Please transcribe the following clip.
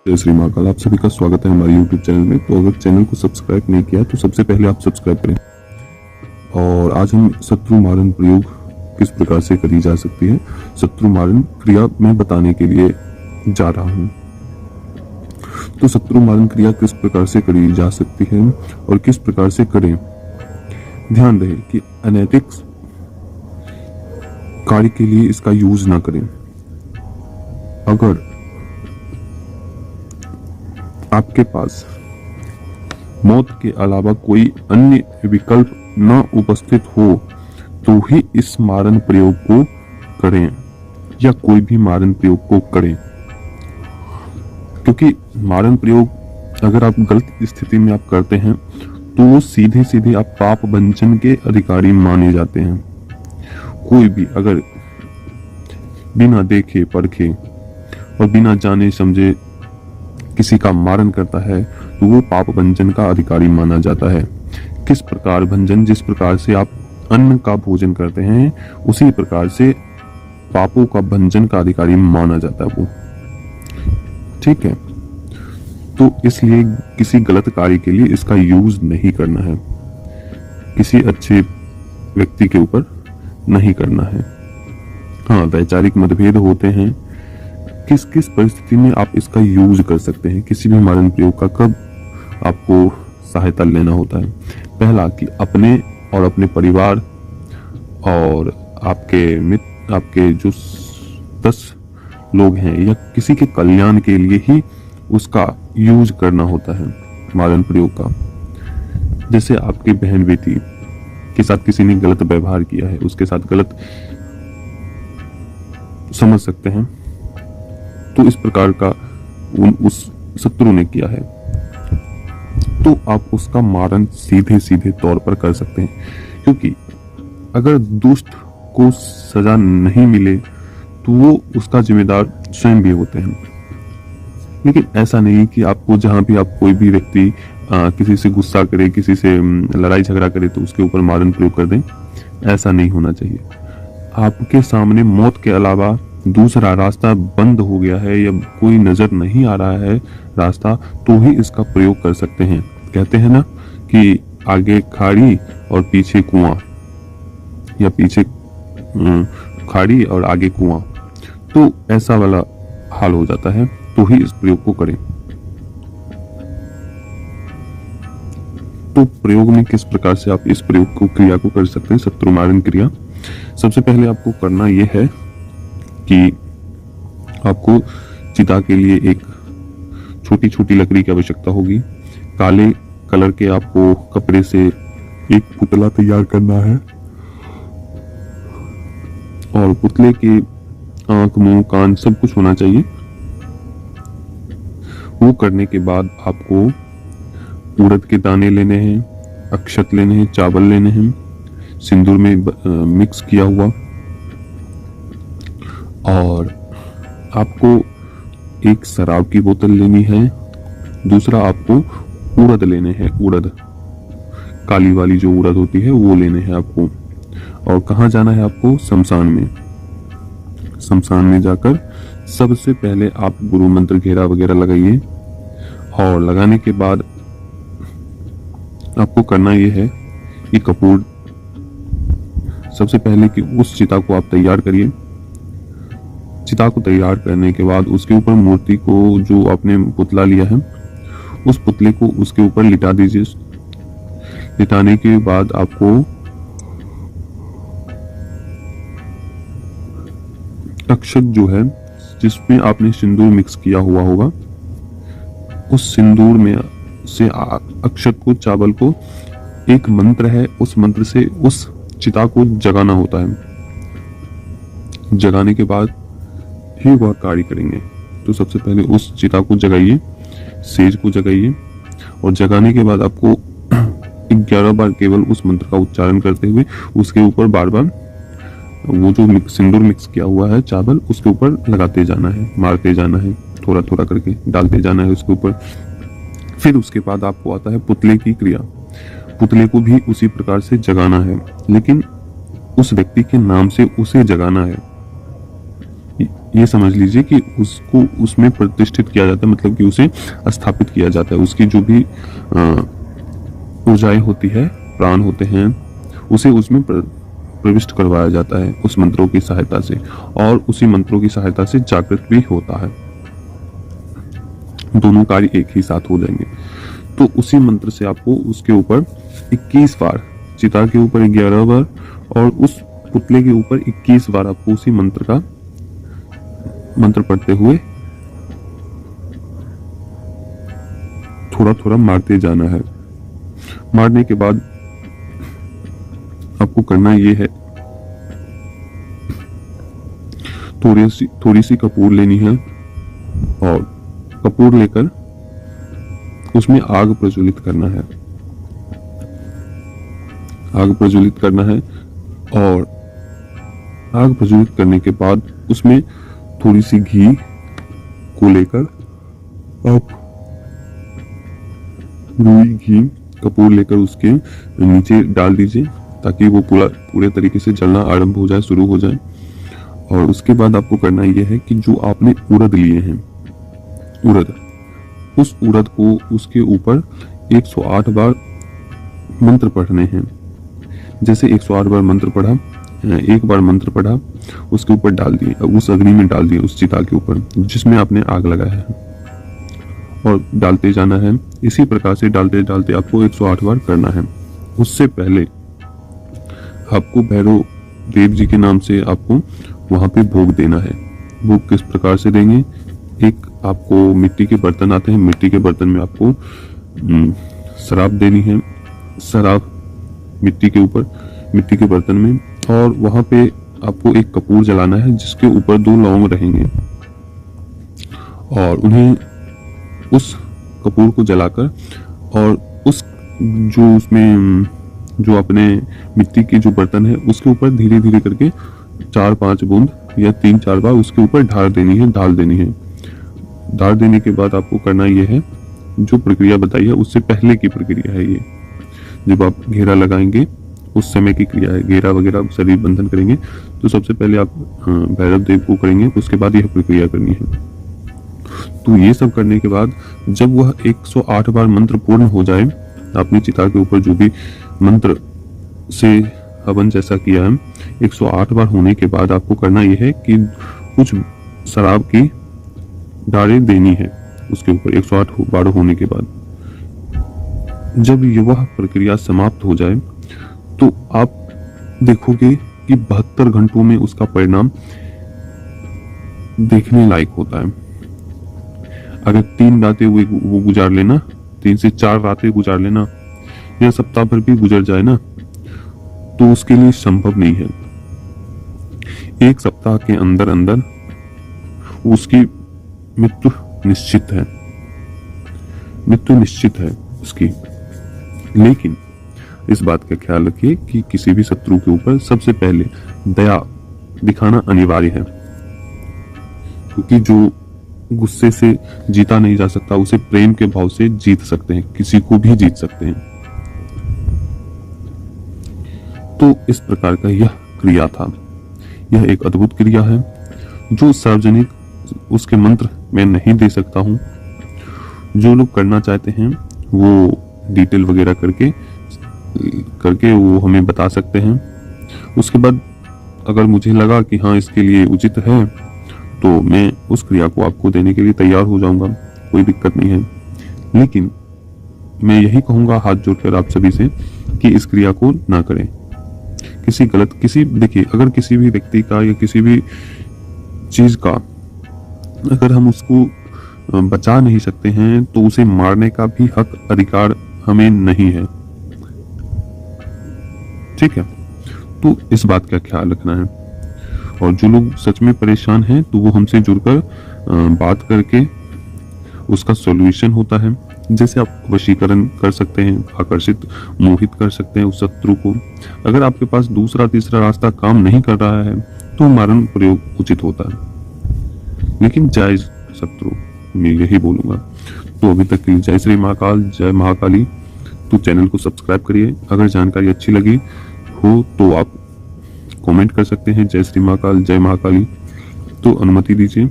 जय श्री महाकाल। आप सभी का स्वागत है हमारे YouTube चैनल में। तो अगर चैनल को सब्सक्राइब नहीं किया तो सबसे पहले आप सब्सक्राइब करें। और आज हम शत्रु मारण प्रयोग किस प्रकार से करी जा सकती है, शत्रु मारण क्रिया में बताने के लिए जा रहा हूं। तो शत्रु मारण क्रिया किस प्रकार से करी जा सकती है और किस प्रकार से करें। ध्यान रहे कि अनैतिक कार्य के लिए इसका यूज ना करें। अगर आपके पास मौत के अलावा कोई अन्य विकल्प न उपस्थित हो तो ही इस मारण प्रयोग को करें या कोई भी मारण प्रयोग को करें, क्योंकि मारण प्रयोग अगर आप गलत स्थिति में आप करते हैं तो वो सीधे सीधे आप पाप भंजन के अधिकारी माने जाते हैं। कोई भी अगर बिना देखे परखे और बिना जाने समझे किसी का मारण करता है तो वो पाप भंजन का अधिकारी माना जाता है। किस प्रकार भंजन, जिस प्रकार से आप अन्न का भोजन करते हैं उसी प्रकार से पापों का भंजन का अधिकारी माना जाता है वो। ठीक है, तो इसलिए किसी गलत कार्य के लिए इसका यूज नहीं करना है, किसी अच्छे व्यक्ति के ऊपर नहीं करना है। हाँ, वैचारिक मतभेद होते हैं किस किस परिस्थिति में आप इसका यूज कर सकते हैं, किसी भी मारण प्रयोग का कब आपको सहायता लेना होता है। पहला कि अपने और अपने परिवार और आपके मित्र, आपके जो 10 लोग हैं या किसी के कल्याण के लिए ही उसका यूज करना होता है मारण प्रयोग का। जैसे आपकी बहन बेटी के साथ किसी ने गलत व्यवहार किया है, उसके साथ गलत समझ सकते हैं, तो इस प्रकार का उस शत्रु ने किया है तो आप उसका मारण सीधे सीधे तौर पर कर सकते हैं। क्योंकि अगर दुष्ट को सजा नहीं मिले तो वो उसका जिम्मेदार स्वयं भी होते हैं। लेकिन ऐसा नहीं कि आपको जहां भी आप कोई भी व्यक्ति किसी से गुस्सा करे, किसी से लड़ाई झगड़ा करे तो उसके ऊपर मारण प्रयोग कर दें। ऐसा नहीं होना चाहिए। आपके सामने मौत के अलावा दूसरा रास्ता बंद हो गया है या कोई नजर नहीं आ रहा है रास्ता, तो ही इसका प्रयोग कर सकते हैं। कहते हैं ना कि आगे खाड़ी और पीछे कुआं, या पीछे खाड़ी और आगे कुआं, तो ऐसा वाला हाल हो जाता है, तो ही इस प्रयोग को करें। तो प्रयोग में किस प्रकार से आप इस प्रयोग को, क्रिया को कर सकते हैं, शत्रु मारण क्रिया। सबसे पहले आपको करना यह है कि आपको चिता के लिए एक छोटी छोटी लकड़ी की आवश्यकता होगी। काले कलर के आपको कपड़े से एक पुतला तैयार करना है और पुतले के आंख, मुंह, कान सब कुछ होना चाहिए। वो करने के बाद आपको उड़द के दाने लेने हैं, अक्षत लेने हैं, चावल लेने हैं, सिंदूर में मिक्स किया हुआ, और आपको एक शराब की बोतल लेनी है। दूसरा आपको उड़द लेने हैं, उड़द काली वाली जो उड़द होती है वो लेने हैं आपको। और कहाँ जाना है आपको? शमशान में। शमशान में जाकर सबसे पहले आप गुरु मंत्र घेरा वगैरह लगाइए, और लगाने के बाद आपको करना यह है कि कपूर, सबसे पहले कि उस चिता को आप तैयार करिए। चिता को तैयार करने के बाद उसके ऊपर मूर्ति को, जो आपने पुतला लिया है उस पुतले को उसके ऊपर लिटा दीजिए। लिटाने के बाद आपको अक्षत जो है जिसमें आपने सिंदूर मिक्स किया हुआ होगा, उस सिंदूर में से अक्षत को, चावल को, एक मंत्र है, उस मंत्र से उस चिता को जगाना होता है। जगाने के बाद ही वह कार्य करेंगे। तो सबसे पहले उस चिता को जगाइए, सेज को जगाइए, और जगाने के बाद आपको 11 बार केवल उस मंत्र का उच्चारण करते हुए उसके ऊपर बार बार वो जो सिंदूर मिक्स किया हुआ है चावल, उसके ऊपर लगाते जाना है, मारते जाना है, थोड़ा थोड़ा करके डालते जाना है उसके ऊपर। फिर उसके बाद आपको आता है पुतले की क्रिया। पुतले को भी उसी प्रकार से जगाना है, लेकिन उस व्यक्ति के नाम से उसे जगाना है। ये समझ लीजिए कि उसको उसमें प्रतिष्ठित किया जाता है, मतलब कि उसे स्थापित किया जाता है। उसकी जो भी ऊर्जाएं होती है, प्राण होते हैं, उसे उसमें प्रविष्ट करवाया जाता है उस मंत्रों की सहायता से, और उसी मंत्रों की सहायता से जागृत भी होता है। दोनों कार्य एक ही साथ हो जाएंगे। तो उसी मंत्र से आपको उसके ऊपर 21 बार, चिता के ऊपर 11 बार और उस पुतले के ऊपर 21 बार आपको उसी मंत्र पढ़ते हुए थोड़ा थोड़ा मारते जाना है। मारने के बाद आपको करना यह है, थोड़ी सी कपूर लेनी है और कपूर लेकर उसमें आग प्रज्वलित करना है। आग प्रज्वलित करना है और आग प्रज्वलित करने के बाद उसमें थोड़ी सी घी को लेकर आप रुई घी कपूर लेकर उसके नीचे डाल दीजिए, ताकि वो पूरे तरीके से जलना आरंभ हो जाए, शुरू हो जाए। और उसके बाद आपको करना यह है कि जो आपने उड़द लिए हैं, उस उड़द को उसके ऊपर 108 बार मंत्र पढ़ने हैं। जैसे 108 बार मंत्र पढ़ा, एक बार मंत्र पढ़ा, उसके ऊपर डाल दिए, उस अग्नि में डाल दिए, उस चिता के ऊपर जिसमें आपने आग लगाया है, और डालते जाना है। इसी प्रकार से डालते डालते आपको 108 बार करना है। उससे पहले आपको भैरव देव जी के नाम से आपको वहां पे भोग देना है। भोग किस प्रकार से देंगे? एक आपको मिट्टी के बर्तन आते हैं, मिट्टी के बर्तन में आपको शराब देनी है। शराब मिट्टी के बर्तन में, और वहां पे आपको एक कपूर जलाना है जिसके ऊपर 2 लौंग रहेंगे, और उन्हें उस कपूर को जलाकर और उस जो अपने मिट्टी के जो बर्तन है उसके ऊपर धीरे धीरे करके 4-5 बूंद या 3-4 बार उसके ऊपर ढाल देनी है। ढाल देने के बाद आपको करना यह है, जो प्रक्रिया बताई है उससे पहले की प्रक्रिया है ये। जब आप घेरा लगाएंगे उस समय की क्रिया है, घेरा वगैरह शरीर बंधन करेंगे तो सबसे पहले आप भैरव देव को करेंगे, उसके बाद यह प्रक्रिया करनी है। तो ये सब करने के बाद जब वह 108 बार मंत्र पूर्ण हो जाए, आपने चिता के ऊपर जो भी मंत्र से हवन जैसा किया है, 108 बार होने के बाद आपको करना यह है कि कुछ शराब की डालें देनी है उसके ऊपर 108 बार होने के बाद। जब यह प्रक्रिया समाप्त हो जाए तो आप देखोगे कि 72 घंटों में उसका परिणाम देखने लायक होता है। अगर 3 रातें वो गुजार लेना, 3 से 4 रातें गुजार लेना, या सप्ताह भर भी गुजर जाए ना, तो उसके लिए संभव नहीं है। 1 सप्ताह के अंदर अंदर उसकी मृत्यु निश्चित है उसकी। लेकिन इस बात का ख्याल रखिए कि किसी भी शत्रु के ऊपर सबसे पहले दया दिखाना अनिवार्य है, क्योंकि जो गुस्से से जीता नहीं जा सकता उसे प्रेम के भाव से जीत सकते हैं, किसी को भी जीत सकते हैं। तो इस प्रकार का यह क्रिया था। यह एक अद्भुत क्रिया है जो सार्वजनिक उसके मंत्र मैं नहीं दे सकता हूं। जो लोग करना चाहते हैं वो डिटेल वगैरह करके वो हमें बता सकते हैं। उसके बाद अगर मुझे लगा कि हाँ इसके लिए उचित है तो मैं उस क्रिया को आपको देने के लिए तैयार हो जाऊंगा, कोई दिक्कत नहीं है। लेकिन मैं यही कहूंगा हाथ जोड़कर आप सभी से कि इस क्रिया को ना करें। देखिए, अगर किसी भी व्यक्ति का या किसी भी चीज का अगर हम उसको बचा नहीं सकते हैं तो उसे मारने का भी हक अधिकार हमें नहीं है, ठीक है? तो इस बात का ख्याल रखना है। और जो लोग सच में परेशान हैं तो वो हमसे जुड़कर बात करके उसका सॉल्यूशन होता है। जैसे आप वशीकरण कर सकते हैं, आकर्षित मोहित कर सकते हैं उस शत्रु को। अगर आपके पास दूसरा तीसरा रास्ता काम नहीं कर रहा है तो मारण प्रयोग उचित होता है, लेकिन जायज शत्रु मैं यही बोलूंगा। तो अभी तक के लिए जय श्री महाकाल, जय महाकाली। तो चैनल को सब्सक्राइब करिए। अगर जानकारी अच्छी लगी हो तो आप कमेंट कर सकते हैं जय श्री महाकाल, जय महाकाली। तो अनुमति दीजिए।